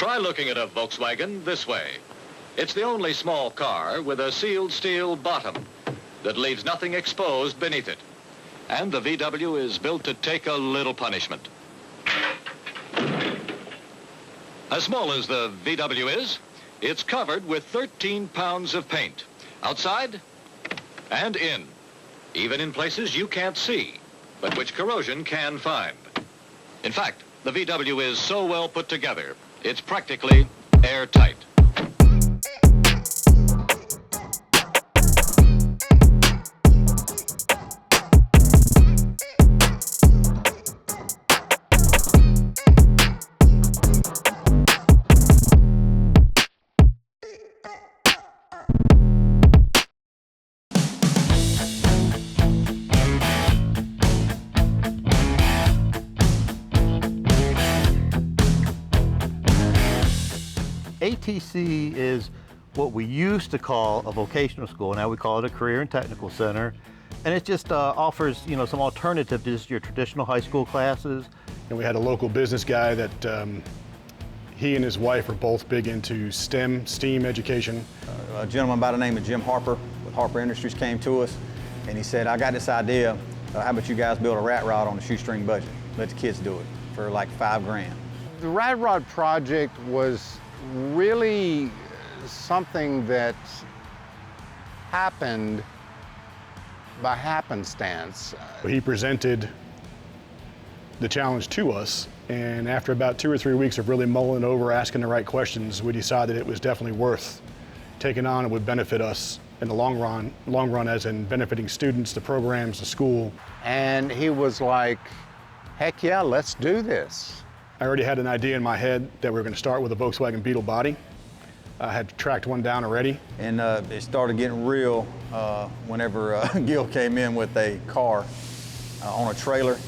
Try looking at a Volkswagen this way. It's the only small car with a sealed steel bottom that leaves nothing exposed beneath it. And the VW is built to take a little punishment. As small as the VW is, it's covered with 13 pounds of paint, outside and in, even in places you can't see, but which corrosion can find. In fact, the VW is so well put together, it's practically airtight. ATC is what we used to call a vocational school. Now we call it a career and technical center. And it just offers, some alternative to just your traditional high school classes. And we had a local business guy that he and his wife are both big into STEAM education. A gentleman by the name of Jim Harper with Harper Industries came to us and he said, I got this idea, how about you guys build a rat rod on a shoestring budget? Let the kids do it for like $5 grand. The rat rod project was really something that happened by happenstance. He presented the challenge to us, and after about 2 or 3 weeks of really mulling over, asking the right questions, we decided it was definitely worth taking on and would benefit us in the long run as in benefiting students, the programs, the school. And he was like, heck yeah, let's do this. I already had an idea in my head that we were going to start with a Volkswagen Beetle body. I had tracked one down already. And it started getting real whenever Gil came in with a car on a trailer.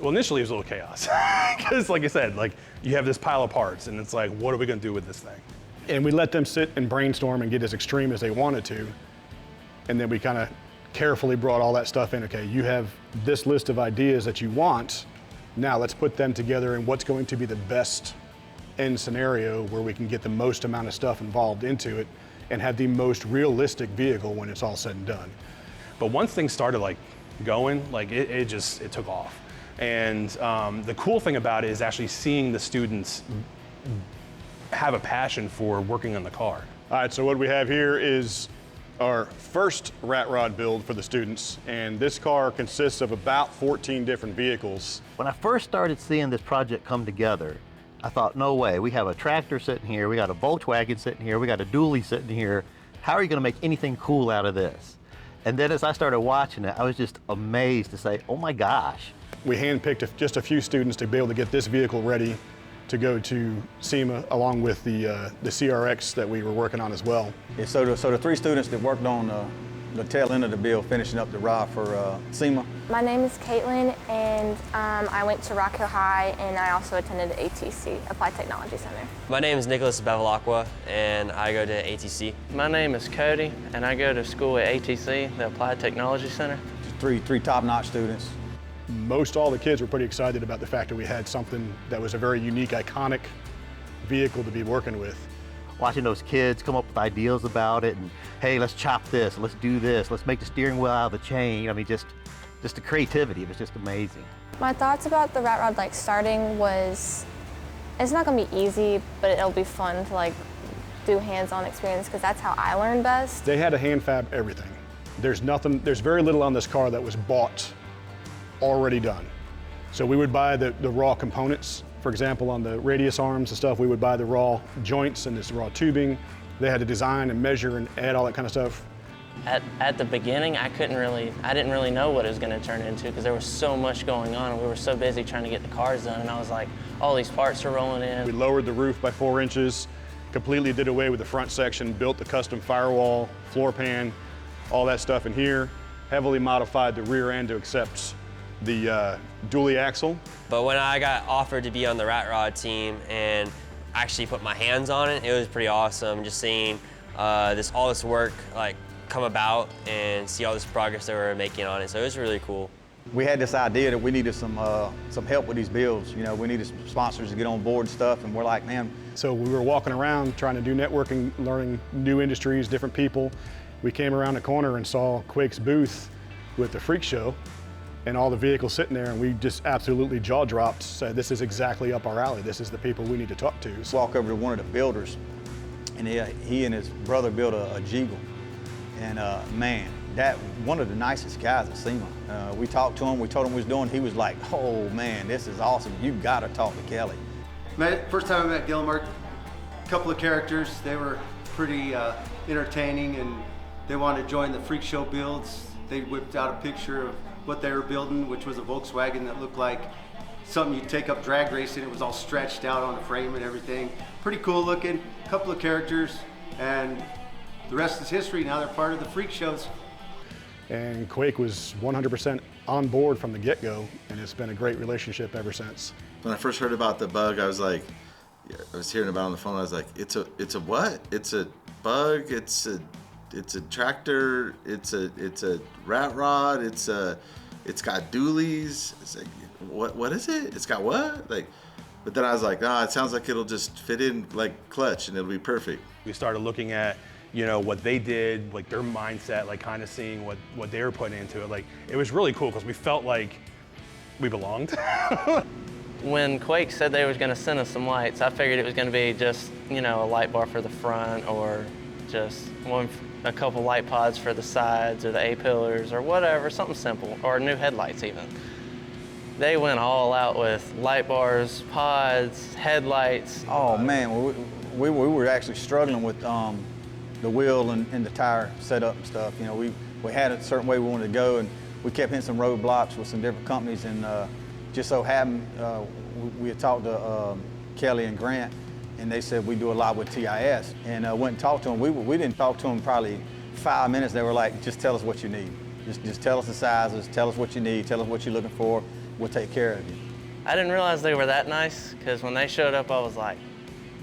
Well, initially it was a little chaos. Because like I said, you have this pile of parts and it's like, what are we going to do with this thing? And we let them sit and brainstorm and get as extreme as they wanted to. And then we kind of carefully brought all that stuff in. Okay, you have this list of ideas that you want. Now let's put them together in what's going to be the best end scenario where we can get the most amount of stuff involved into it and have the most realistic vehicle when it's all said and done. But once things started going, it took off. And the cool thing about it is actually seeing the students have a passion for working on the car. All right, so what we have here is our first rat rod build for the students, and this car consists of about 14 different vehicles. When I first started seeing this project come together, I thought, no way, we have a tractor sitting here, we got a Volkswagen sitting here, we got a dually sitting here. How are you gonna make anything cool out of this? And then as I started watching it, I was just amazed to say, oh my gosh. We handpicked just a few students to be able to get this vehicle ready to go to SEMA, along with the CRX that we were working on as well. Yeah, so the 3 students that worked on the tail end of the build, finishing up the rod for SEMA. My name is Caitlin, and I went to Rockhill High, and I also attended ATC, Applied Technology Center. My name is Nicholas Bevilacqua, and I go to ATC. My name is Cody, and I go to school at ATC, the Applied Technology Center. Three top-notch students. Most all the kids were pretty excited about the fact that we had something that was a very unique, iconic vehicle to be working with. Watching those kids come up with ideas about it, and hey, let's chop this, let's do this, let's make the steering wheel out of the chain. I mean, just the creativity, it was just amazing. My thoughts about the rat rod starting was, it's not gonna be easy, but it'll be fun to do hands-on experience, because that's how I learn best. They had to hand fab everything. There's very little on this car that was bought already done. So we would buy the raw components. For example, on the radius arms and stuff, we would buy the raw joints and this raw tubing. They had to design and measure and add all that kind of stuff. At the beginning, I didn't really know what it was going to turn into, because there was so much going on and we were so busy trying to get the cars done, and I was like, all these parts are rolling in. We lowered the roof by 4 inches, completely did away with the front section, built the custom firewall, floor pan, all that stuff in here, heavily modified the rear end to accept the dually axle. But when I got offered to be on the rat rod team and actually put my hands on it, it was pretty awesome. Just seeing all this work come about and see all this progress that we're making on it. So it was really cool. We had this idea that we needed some help with these builds. You know, we needed some sponsors to get on board and stuff, and we're like, man. So we were walking around trying to do networking, learning new industries, different people. We came around the corner and saw Quake's booth with the Freak Show and all the vehicles sitting there, and we just absolutely jaw dropped, said this is exactly up our alley. This is the people we need to talk to. So Walk over to one of the builders, and he and his brother built a Jeegle. And man, that one of the nicest guys at SEMA. We talked to him, we told him what he was doing. He was like, oh man, this is awesome. You gotta talk to Kelly. First time I met Gilmer, a couple of characters, they were pretty entertaining, and they wanted to join the freakshowbuilds. They whipped out a picture of what they were building, which was a Volkswagen that looked like something you'd take up drag racing. It was all stretched out on the frame and everything. Pretty cool looking, couple of characters, and the rest is history. Now they're part of the freak shows. And Quake was 100% on board from the get-go, and it's been a great relationship ever since. When I first heard about the bug, I was like, I was hearing about it on the phone. I was like, it's a what? It's a bug. It's a tractor. It's a rat rod. It's got dualies. It's like, what is it? It's got what? Like, but then I was like, it sounds like it'll just fit in like clutch and it'll be perfect. We started looking at, you know, what they did, like their mindset, like kind of seeing what they were putting into it. Like, it was really cool because we felt like we belonged. When Quake said they was going to send us some lights, I figured it was going to be just, you know, a light bar for the front, or just a couple light pods for the sides, or the A-pillars, or whatever, something simple, or new headlights even. They went all out with light bars, pods, headlights. Oh man, we were actually struggling with the wheel and the tire setup and stuff. You know, we had a certain way we wanted to go, and we kept hitting some roadblocks with some different companies, and just so happened we had talked to Kelly and Grant, and they said we do a lot with TIS, and went and talked to them. We didn't talk to them probably 5 minutes. They were like, just tell us what you need. Just tell us the sizes, tell us what you need, tell us what you're looking for. We'll take care of you. I didn't realize they were that nice, because when they showed up, I was like,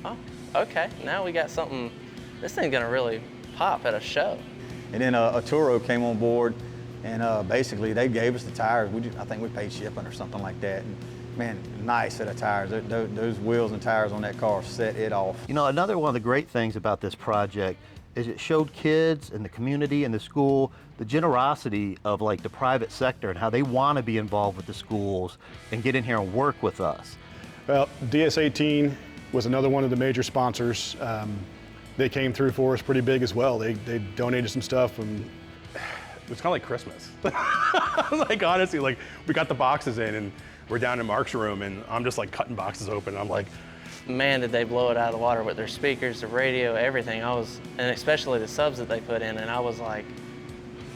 oh, okay, now we got something, this thing's gonna really pop at a show. And then Atturo came on board, and basically they gave us the tires. I think we paid shipping or something like that. And man, nice set of tires. Those wheels and tires on that car set it off. You know, another one of the great things about this project is it showed kids and the community and the school the generosity of like the private sector and how they want to be involved with the schools and get in here and work with us. Well, DS18 was another one of the major sponsors. They came through for us pretty big as well. They donated some stuff. And it was kind of like Christmas. Like, honestly, like, we got the boxes in and we're down in Mark's room, and I'm just like cutting boxes open. And I'm like, man, did they blow it out of the water with their speakers, the radio, everything. And especially the subs that they put in, and I was like,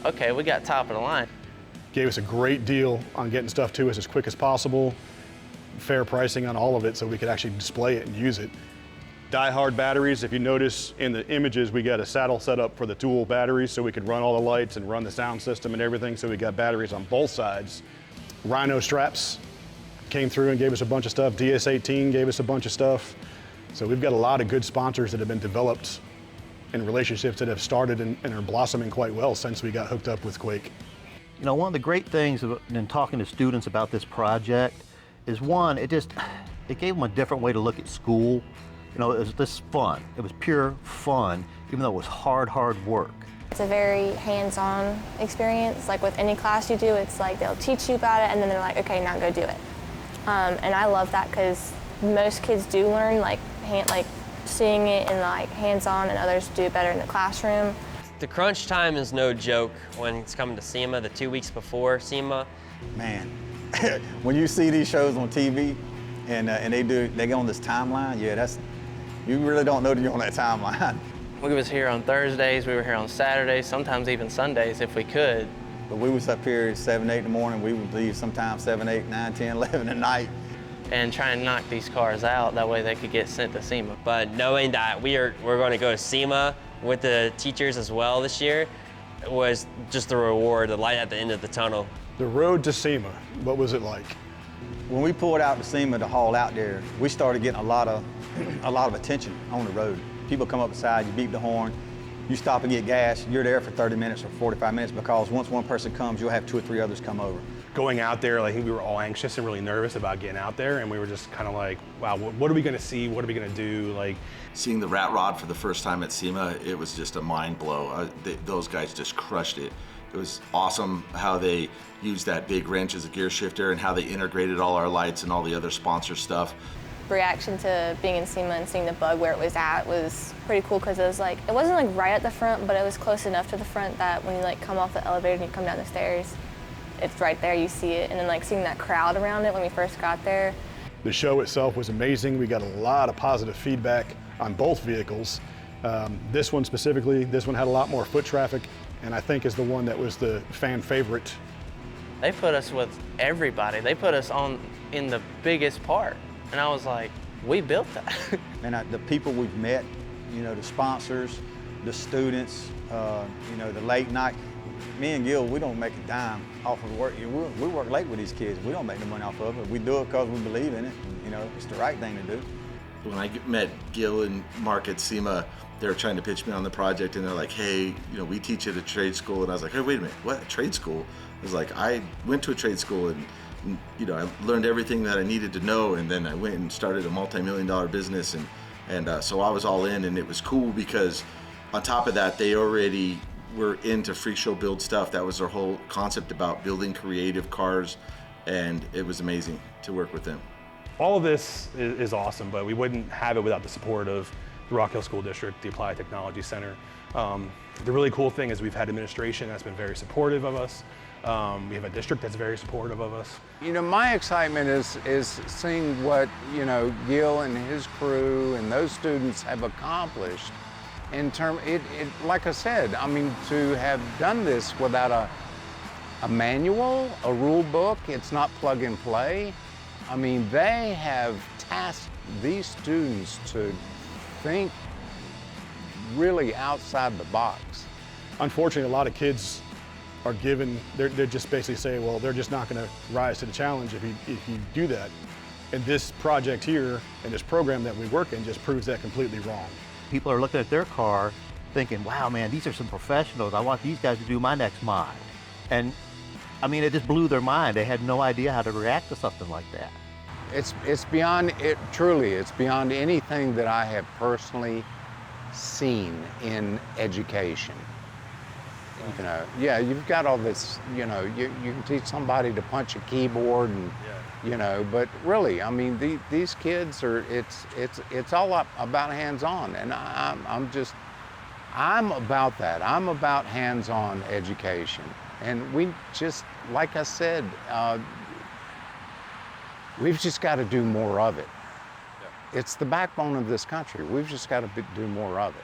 okay, we got top of the line. Gave us a great deal on getting stuff to us as quick as possible, fair pricing on all of it so we could actually display it and use it. Die-hard batteries, if you notice in the images, we got a saddle set up for the dual batteries so we could run all the lights and run the sound system and everything, so we got batteries on both sides. Rhino straps came through and gave us a bunch of stuff. DS18 gave us a bunch of stuff. So we've got a lot of good sponsors that have been developed and relationships that have started and are blossoming quite well since we got hooked up with Quake. You know, one of the great things in talking to students about this project is, one, it gave them a different way to look at school. You know, it was just fun. It was pure fun, even though it was hard work. It's a very hands-on experience. Like with any class you do, it's like they'll teach you about it and then they're like, okay, now go do it. And I love that because most kids do learn like seeing it in like hands-on, and others do better in the classroom. The crunch time is no joke when it's coming to SEMA, the 2 weeks before SEMA. Man, when you see these shows on TV and they go on this timeline, yeah, you really don't know that you're on that timeline. We was here on Thursdays, we were here on Saturdays, sometimes even Sundays if we could. But we was up here at 7, 8 in the morning. We would leave sometimes 7, 8, 9, 10, 11 at night. And try and knock these cars out, that way they could get sent to SEMA. But knowing that we're going to go to SEMA with the teachers as well this year was just the reward, the light at the end of the tunnel. The road to SEMA, what was it like? When we pulled out to SEMA to haul out there, we started getting a lot of attention on the road. People come up beside you, beep the horn, you stop and get gas, you're there for 30 minutes or 45 minutes because once one person comes, you'll have 2 or 3 others come over. going out there, I think we were all anxious and really nervous about getting out there, and we were just kind of like, wow, what are we gonna see? What are we gonna do? Like, seeing the rat rod for the first time at SEMA, it was just a mind blow. Those guys just crushed it. It was awesome how they used that big wrench as a gear shifter and how they integrated all our lights and all the other sponsor stuff. Reaction to being in SEMA and seeing the bug where it was at was pretty cool, because it was like, it wasn't like right at the front, but it was close enough to the front that when you like come off the elevator and you come down the stairs, it's right there, you see it. And then like seeing that crowd around it when we first got there. The show itself was amazing. We got a lot of positive feedback on both vehicles. This one specifically, this one had a lot more foot traffic, and I think is the one that was the fan favorite. They put us with everybody. They put us in the biggest part. And I was like, we built that. And the people we've met, you know, the sponsors, the students, you know, the late night. Me and Gil, we don't make a dime off of work. We work late with these kids. We don't make no money off of it. We do it because we believe in it. And, you know, it's the right thing to do. When I met Gil and Mark at SEMA, they were trying to pitch me on the project, and they're like, hey, you know, we teach at a trade school. And I was like, hey, wait a minute, what, a trade school? I was like, I went to a trade school and you know, I learned everything that I needed to know, and then I went and started a multi-million-dollar business, and so I was all in, and it was cool because on top of that, they already were into freak show build stuff. That was their whole concept about building creative cars, and it was amazing to work with them. all of this is awesome, but we wouldn't have it without the support of the Rockhill School District, the Applied Technology Center. The really cool thing is we've had administration that's been very supportive of us. We have a district that's very supportive of us. You know, my excitement is seeing what, you know, Gil and his crew and those students have accomplished in terms, like I said, I mean, to have done this without a manual, a rule book, it's not plug and play. I mean, they have tasked these students to think really outside the box. Unfortunately, a lot of kids are given, they're just basically saying, well, they're just not going to rise to the challenge if you do that. And this project here and this program that we work in just proves that completely wrong. People are looking at their car thinking, wow, man, these are some professionals. I want these guys to do my next mod. And I mean, it just blew their mind. They had no idea how to react to something like that. It's beyond, truly, it's beyond anything that I have personally seen in education. You know, yeah, you've got all this, you know, you can teach somebody to punch a keyboard and, you know, but really, I mean, these kids are, it's all about hands-on, and I'm about that. I'm about hands-on education. And we just, like I said, we've just got to do more of it. It's the backbone of this country. We've just got to do more of it.